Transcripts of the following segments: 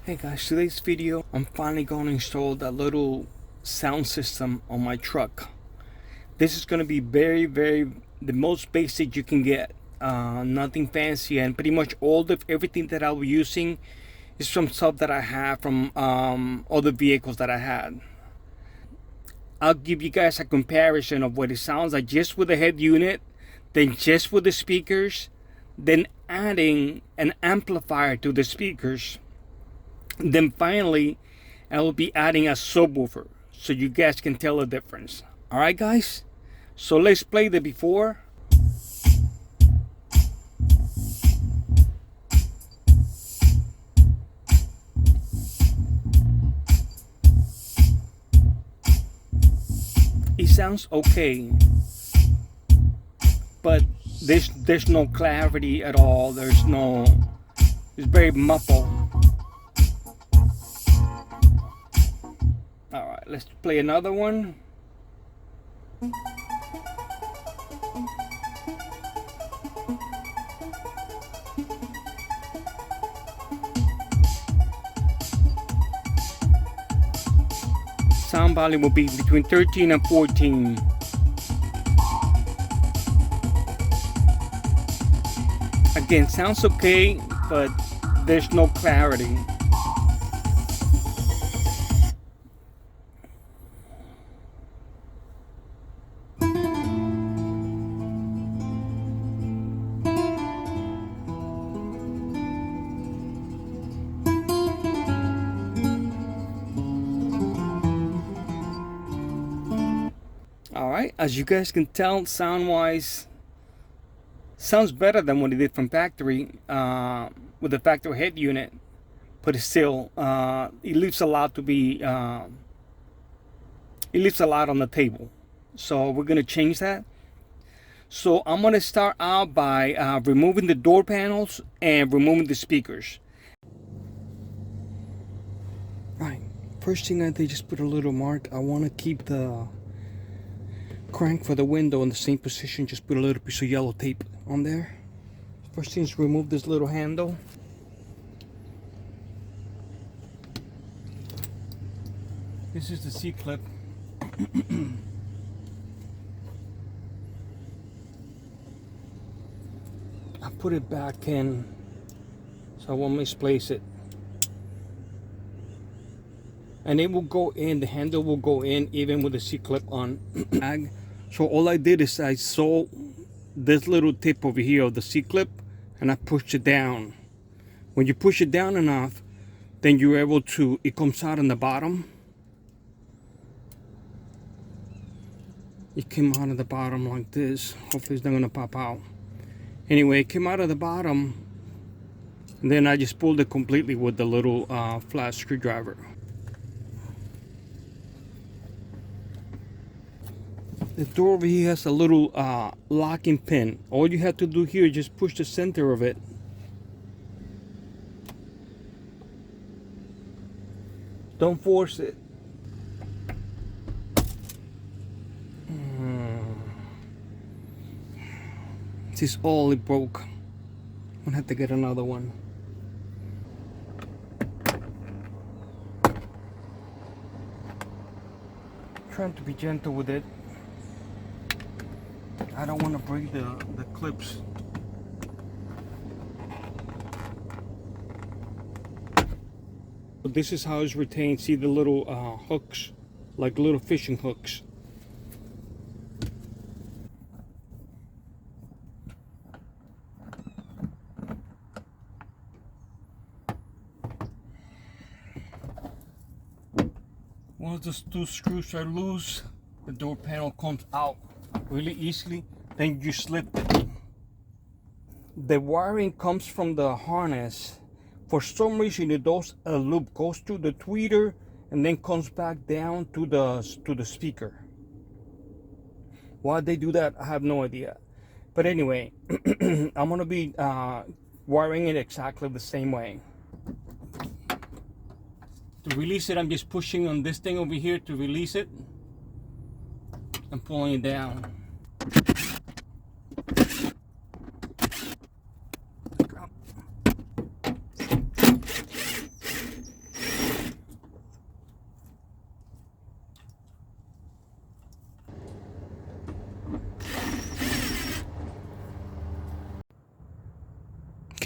Hey guys, today's video I'm finally going to install that little sound system on my truck. This is going to be very the most basic you can get, nothing fancy, and pretty much everything that I'll be using is from stuff that I have from other vehicles that I had. I'll give you guys a comparison of what it sounds like just with the head unit, then just with the speakers, then adding an amplifier to the speakers. Then finally, I will be adding a subwoofer so you guys can tell the difference. Alright guys, so let's play the before. It sounds okay, but there's no clarity at all. It's very muffled. Alright, let's play another one. Sound volume will be between 13 and 14. Again, sounds okay, but there's no clarity. Alright, as you guys can tell, sound-wise, sounds better than what it did from factory with the factory head unit, but it's still, it leaves a lot to be, it leaves a lot on the table. So we're going to change that. So I'm going to start out by removing the door panels and removing the speakers. Right, first thing I did, just put a little mark. I want to keep the crank for the window in the same position. Just put a little piece of yellow tape on there. First thing is remove this little handle. This is the C-clip. I put it back in so I won't misplace it. And it will go in, the handle will go in even with the C-clip on. So all I did is I saw this little tip over here of the C-clip and I pushed it down. When you push it down enough, then you're able to, it comes out on the bottom. It came out of the bottom like this. Hopefully it's not gonna pop out. Anyway, it came out of the bottom, and then I just pulled it completely with the little flat screwdriver. The door over here has a little locking pin. All you have to do here is just push the center of it. Don't force it. This is all it broke. I'm gonna have to get another one. Trying to be gentle with it. I don't want to break the clips. But this is how it's retained. See the little hooks, like little fishing hooks. Once the two screws are loose, the door panel comes out really easily. Then you slip it. The wiring comes from the harness. For some reason it does a loop, goes through the tweeter and then comes back down to the speaker. Why they do that, I have no idea. But anyway, I'm gonna be wiring it exactly the same way. To release it, I'm just pushing on this thing over here to release it and pulling it down.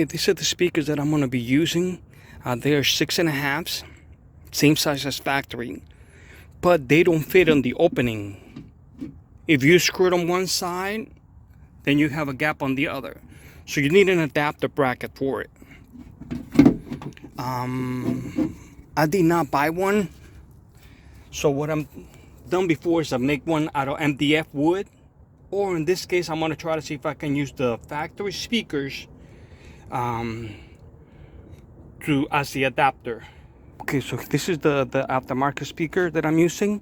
Okay, these are the speakers that I'm going to be using. They are 6.5s, same size as factory, but they don't fit on the opening. If you screw it on one side, then you have a gap on the other. So you need an adapter bracket for it. I did not buy one. So what I'm done before is I make one out of MDF wood. Or in this case, I'm going to try to see if I can use the factory speakers as the adapter. Okay, so this is the aftermarket speaker that I'm using.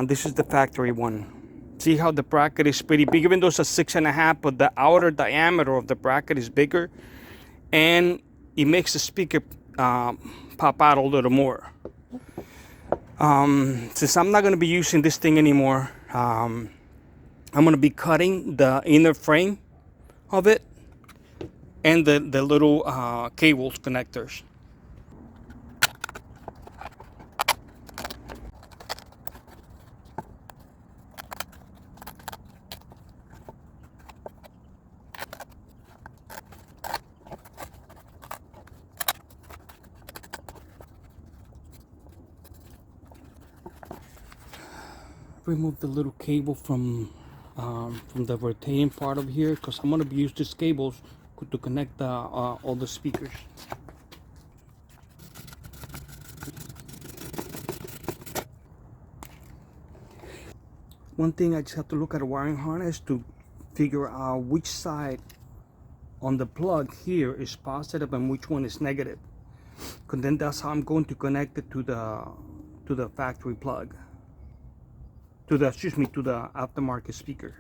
This is the factory one. See how the bracket is pretty big, even though it's a 6.5, but the outer diameter of the bracket is bigger, and it makes the speaker pop out a little more. Since I'm not going to be using this thing anymore, I'm going to be cutting the inner frame of it and the little cables connectors. Remove the little cable from the rotating part of here, because I'm going to use these cables to connect all the speakers. One thing, I just have to look at a wiring harness to figure out which side on the plug here is positive and which one is negative. Because then that's how I'm going to connect it to the factory plug. To the aftermarket speaker.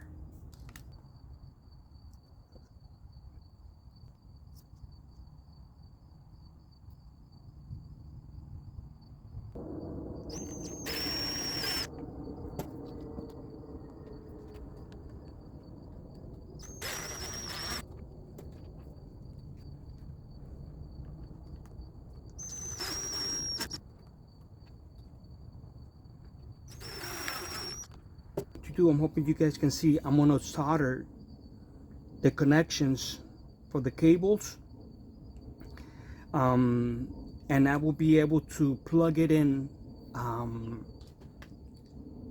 I'm hoping you guys can see I'm going to solder the connections for the cables, and I will be able to plug it in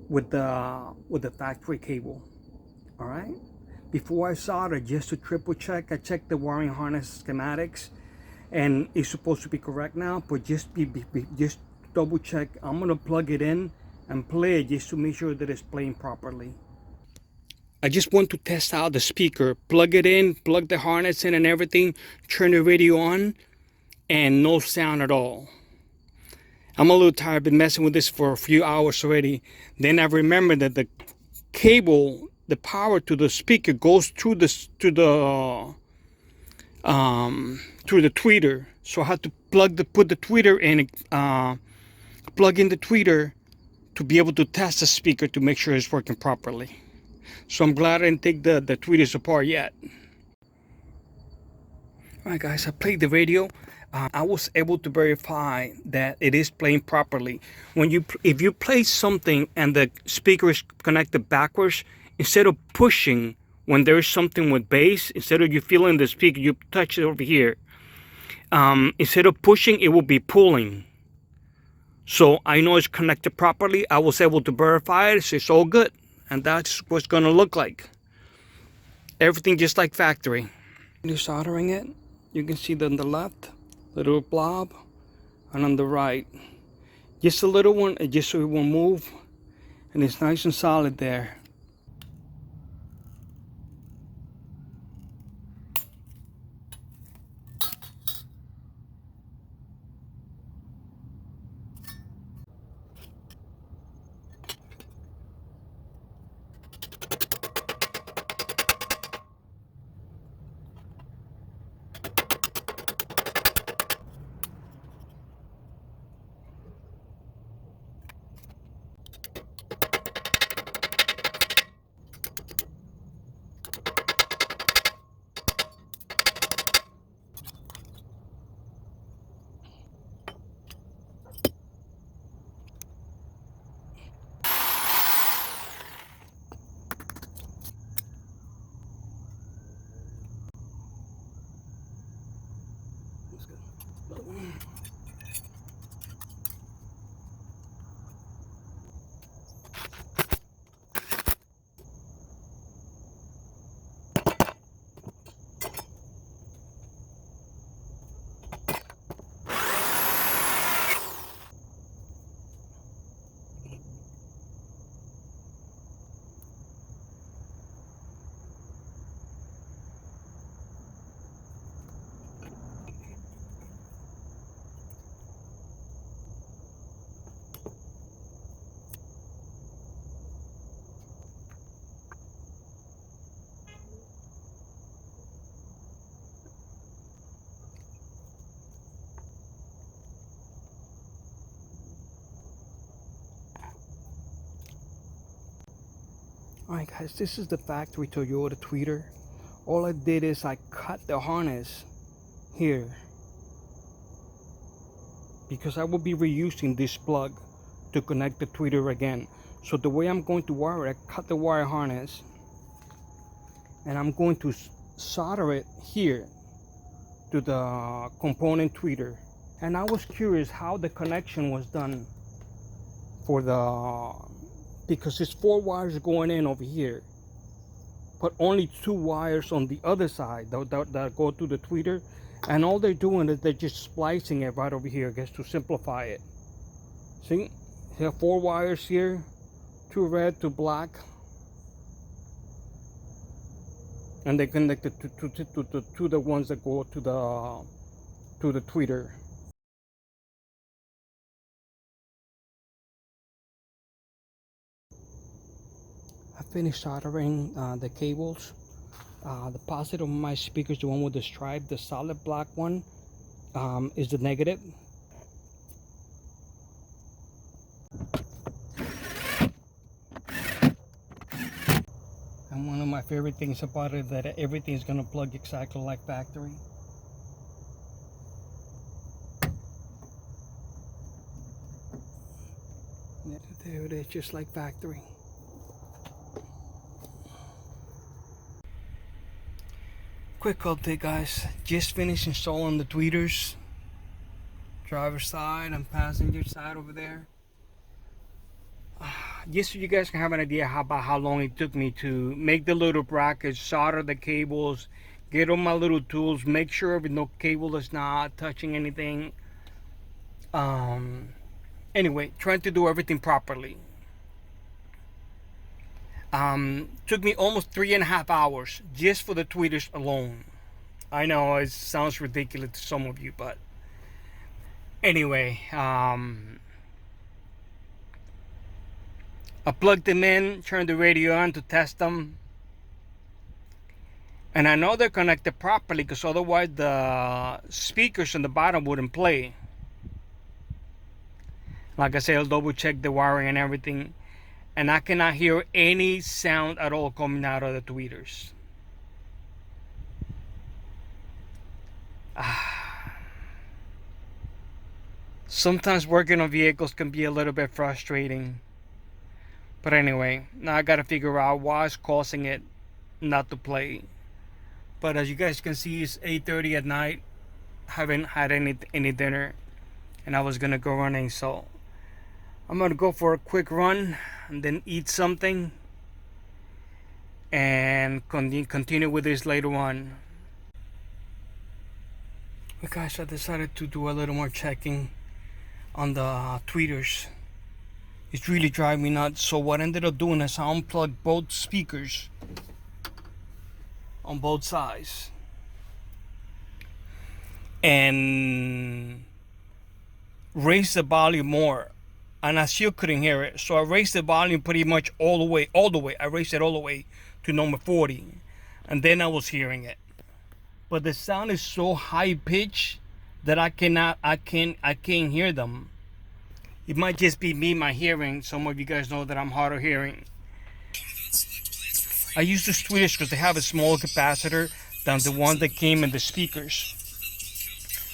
with the factory cable. All right, before I solder, just to triple check, I checked the wiring harness schematics and it's supposed to be correct now, but just double check. I'm going to plug it in and play it just to make sure that it's playing properly. I just want to test out the speaker, plug it in, plug the harness in and everything, turn the radio on, and no sound at all. I'm a little tired, I've been messing with this for a few hours already. Then I remembered that the cable, the power to the speaker goes through the tweeter. So I had to put the tweeter in, plug in the tweeter to be able to test the speaker to make sure it's working properly. So I'm glad I didn't take the tweeters apart yet. Alright guys, I played the radio. I was able to verify that it is playing properly. If you play something and the speaker is connected backwards, instead of pushing when there is something with bass, instead of you feeling the speaker, you touch it over here. Instead of pushing, it will be pulling. So I know it's connected properly. I was able to verify it. So it's all good. And that's what it's going to look like. Everything just like factory. You're soldering it. You can see that on the left, little blob, and on the right, just a little one, just so it won't move. And it's nice and solid there. Alright guys, this is the factory Toyota tweeter. All I did is I cut the harness here because I will be reusing this plug to connect the tweeter again. So the way I'm going to wire it, I cut the wire harness and I'm going to solder it here to the component tweeter. And I was curious how the connection was done for because it's 4 wires going in over here, but only 2 wires on the other side that go to the tweeter. And all they're doing is they're just splicing it right over here, I guess, to simplify it. See, you have 4 wires here, 2 red, 2 black, and they connected to the ones that go to the tweeter. I finished soldering the cables. The positive of my speakers, the one with the stripe, the solid black one, is the negative. And one of my favorite things about it is that everything's gonna plug exactly like factory. There it is, just like factory. Quick update guys, just finished installing the tweeters, driver's side and passenger side over there. Just so you guys can have an idea about how long it took me to make the little brackets, solder the cables, get all my little tools, make sure no cable is not touching anything. Anyway, trying to do everything properly. Took me almost 3.5 hours just for the tweeters alone. I know it sounds ridiculous to some of you, but anyway, I plugged them in, turned the radio on to test them, and I know they're connected properly because otherwise the speakers on the bottom wouldn't play. Like I said, I'll double check the wiring and everything, and I cannot hear any sound at all coming out of the tweeters. Sometimes working on vehicles can be a little bit frustrating. But anyway, now I gotta figure out what's causing it not to play. But as you guys can see, it's 8:30 at night. Haven't had any dinner, and I was gonna go running, so I'm gonna go for a quick run and then eat something and continue with this later on. But guys, I decided to do a little more checking on the tweeters. It's really driving me nuts. So what I ended up doing is I unplugged both speakers on both sides and raised the volume more, and I still couldn't hear it. So I raised the volume pretty much all the way. I raised it all the way to number 40, and then I was hearing it. But the sound is so high pitched that I can't hear them. It might just be me, my hearing. Some of you guys know that I'm hard of hearing. I use the tweeters because they have a smaller capacitor than the one that came in the speakers.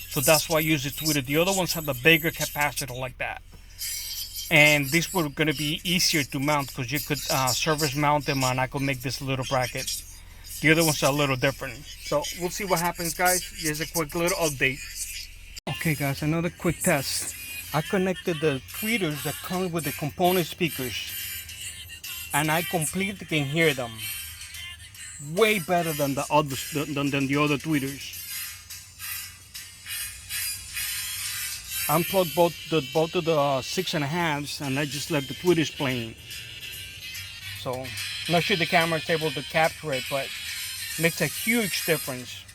So that's why I use the tweeter. The other ones have a bigger capacitor like that. And this was going to be easier to mount because you could service mount them, and I could make this little bracket. The other ones are a little different. So we'll see what happens, guys. Here's a quick little update. Okay guys, another quick test. I connected the tweeters that come with the component speakers, and I completely can hear them way better than the other tweeters. Unplugged both of the 6.5s, and I just left the tweeters playing. So I'm not sure the camera is able to capture it, but it makes a huge difference.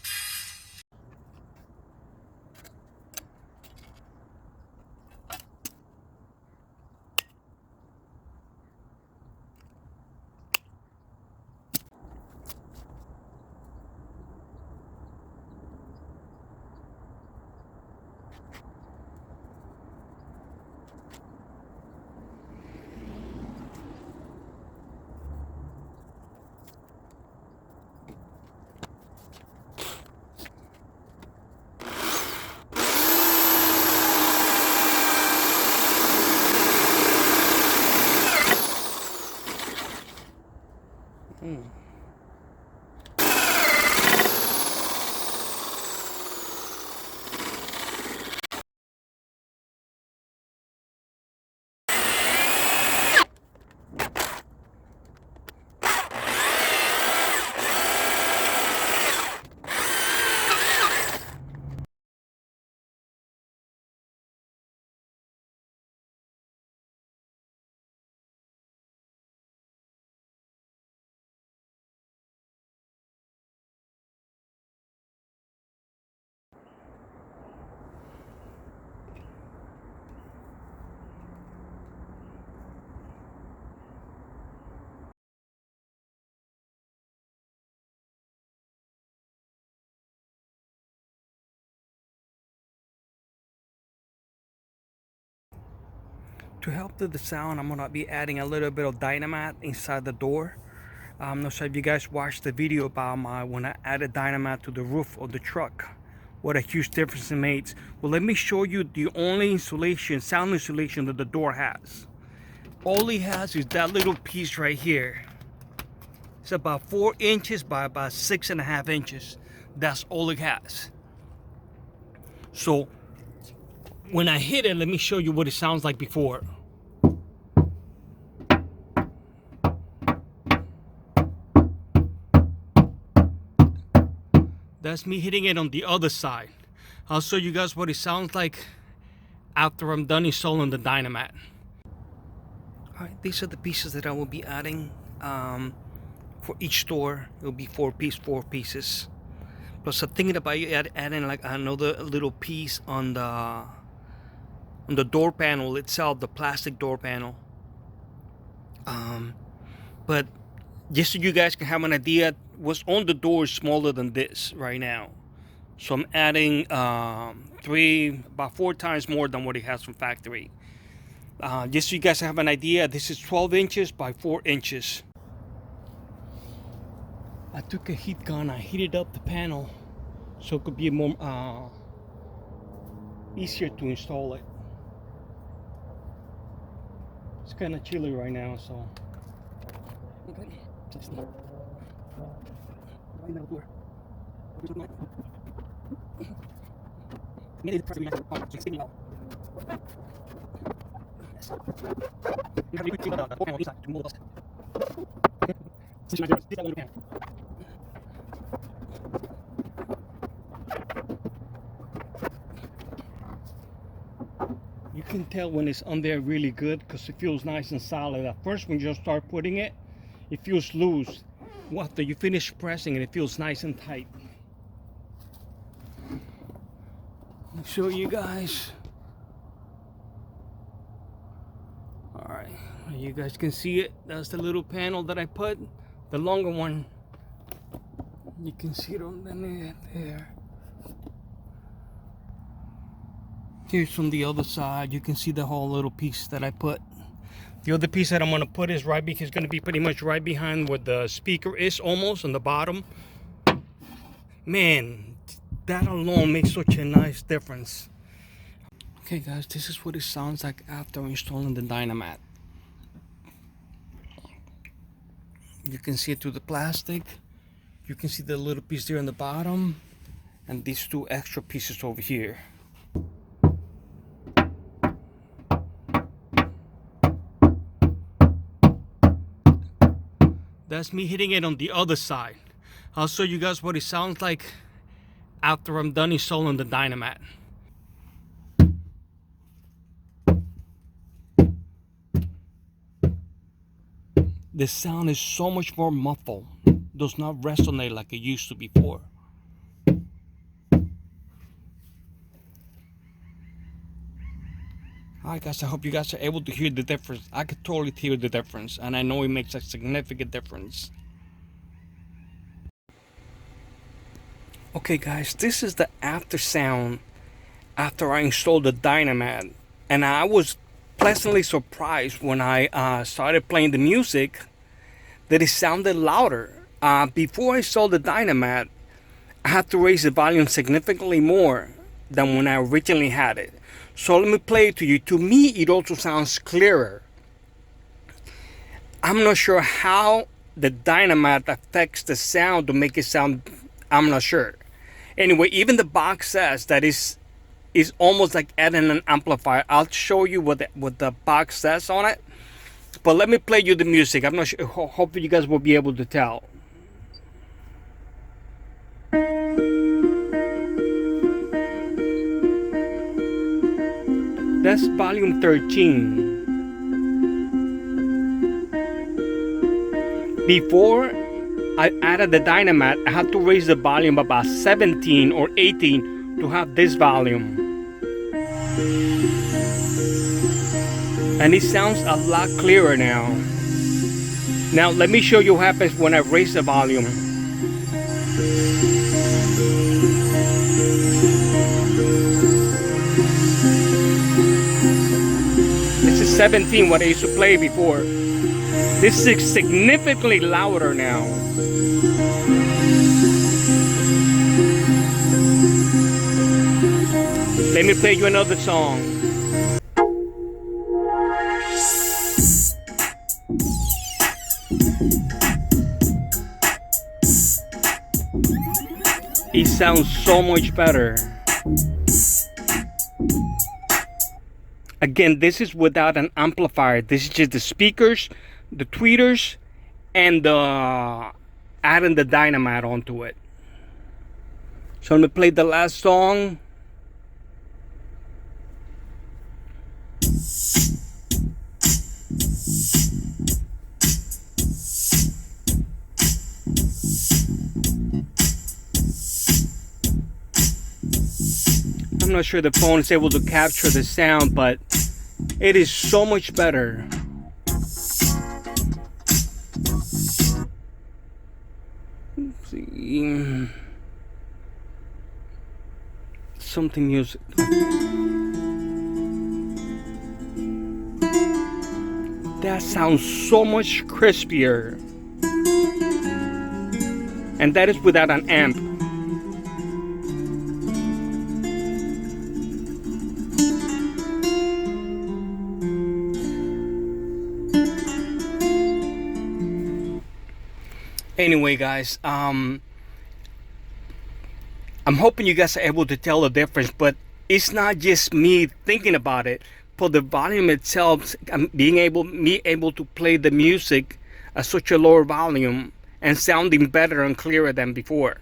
To help with the sound, I'm gonna be adding a little bit of Dynamat inside the door. I'm not sure if you guys watched the video about when I added Dynamat to the roof of the truck. What a huge difference it makes. Well, let me show you the only insulation, sound insulation that the door has. All it has is that little piece right here. It's about 4 inches by about 6.5 inches. That's all it has. So when I hit it, let me show you what it sounds like before. That's me hitting it on the other side. I'll show you guys what it sounds like after I'm done installing the Dynamat. Alright, these are the pieces that I will be adding. For each door, it will be 4 pieces. Plus I'm thinking about adding like another little piece on the door panel itself, the plastic door panel. But just so you guys can have an idea, what's on the door is smaller than this right now. So I'm adding about 4 times more than what it has from factory. Just so you guys have an idea, this is 12 inches by 4 inches. I took a heat gun, I heated up the panel so it could be more easier to install it. It's kind of chilly right now, so. Okay, just right now, door. Maybe the pressure is getting out. Yes. You have to clean the door panel inside to move the dust. This is one pan. You can tell when it's on there really good because it feels nice and solid. At first, when you just start putting it, it feels loose. After you finish pressing it feels nice and tight. I'll show you guys. Alright, you guys can see it. That's the little panel that I put, the longer one. You can see it on the net there. Here's from the other side. You can see the whole little piece that I put. The other piece that I'm going to put is right because it's going to be pretty much right behind where the speaker is, almost on the bottom. Man, that alone makes such a nice difference. Okay guys, this is what it sounds like after installing the Dynamat. You can see it through the plastic. You can see the little piece there on the bottom and these 2 extra pieces over here. That's me hitting it on the other side. I'll show you guys what it sounds like after I'm done installing the Dynamat. The sound is so much more muffled. Does not resonate like it used to before. Alright guys, I hope you guys are able to hear the difference. I could totally hear the difference, and I know it makes a significant difference. Okay guys, this is the after sound after I installed the Dynamat, and I was pleasantly surprised when I started playing the music that it sounded louder. Before I installed the Dynamat, I had to raise the volume significantly more than when I originally had it. So let me play it to you. To me, it also sounds clearer. I'm not sure how the Dynamat affects the sound to make it sound, I'm not sure. Anyway, even the box says that is almost like adding an amplifier. I'll show you what the box says on it. But let me play you the music. I'm not sure. Hopefully you guys will be able to tell. That's volume 13. Before I added the Dynamat, I had to raise the volume about 17 or 18 to have this volume. And it sounds a lot clearer now. Now let me show you what happens when I raise the volume. This is 17, what I used to play before. This is significantly louder now. Let me play you another song. It sounds so much better. Again, this is without an amplifier. This is just the speakers, the tweeters, and adding the Dynamat onto it. So I'm gonna play the last song. I'm not sure the phone is able to capture the sound, but it is so much better. Let's see. Something music. That sounds so much crispier. And that is without an amp. Anyway, guys, I'm hoping you guys are able to tell the difference, but it's not just me thinking about it. For the volume itself, me able to play the music at such a lower volume and sounding better and clearer than before.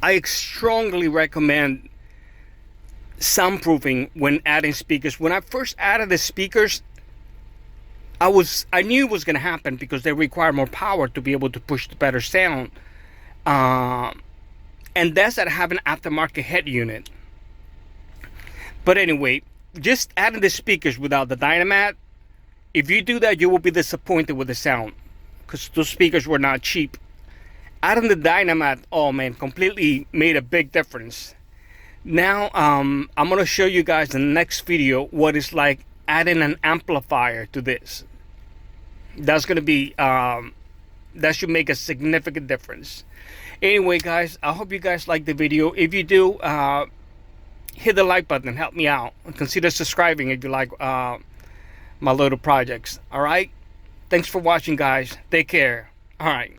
I strongly recommend soundproofing when adding speakers. When I first added the speakers, I knew it was going to happen because they require more power to be able to push the better sound. And that's that I have an aftermarket head unit. But anyway, just adding the speakers without the Dynamat, if you do that, you will be disappointed with the sound because those speakers were not cheap. Adding the Dynamat, oh man, completely made a big difference. Now, I'm going to show you guys in the next video what it's like adding an amplifier to this. That's going to be, that should make a significant difference. Anyway, guys, I hope you guys like the video. If you do, hit the like button, help me out. Consider subscribing if you like my little projects. All right? Thanks for watching, guys. Take care. All right.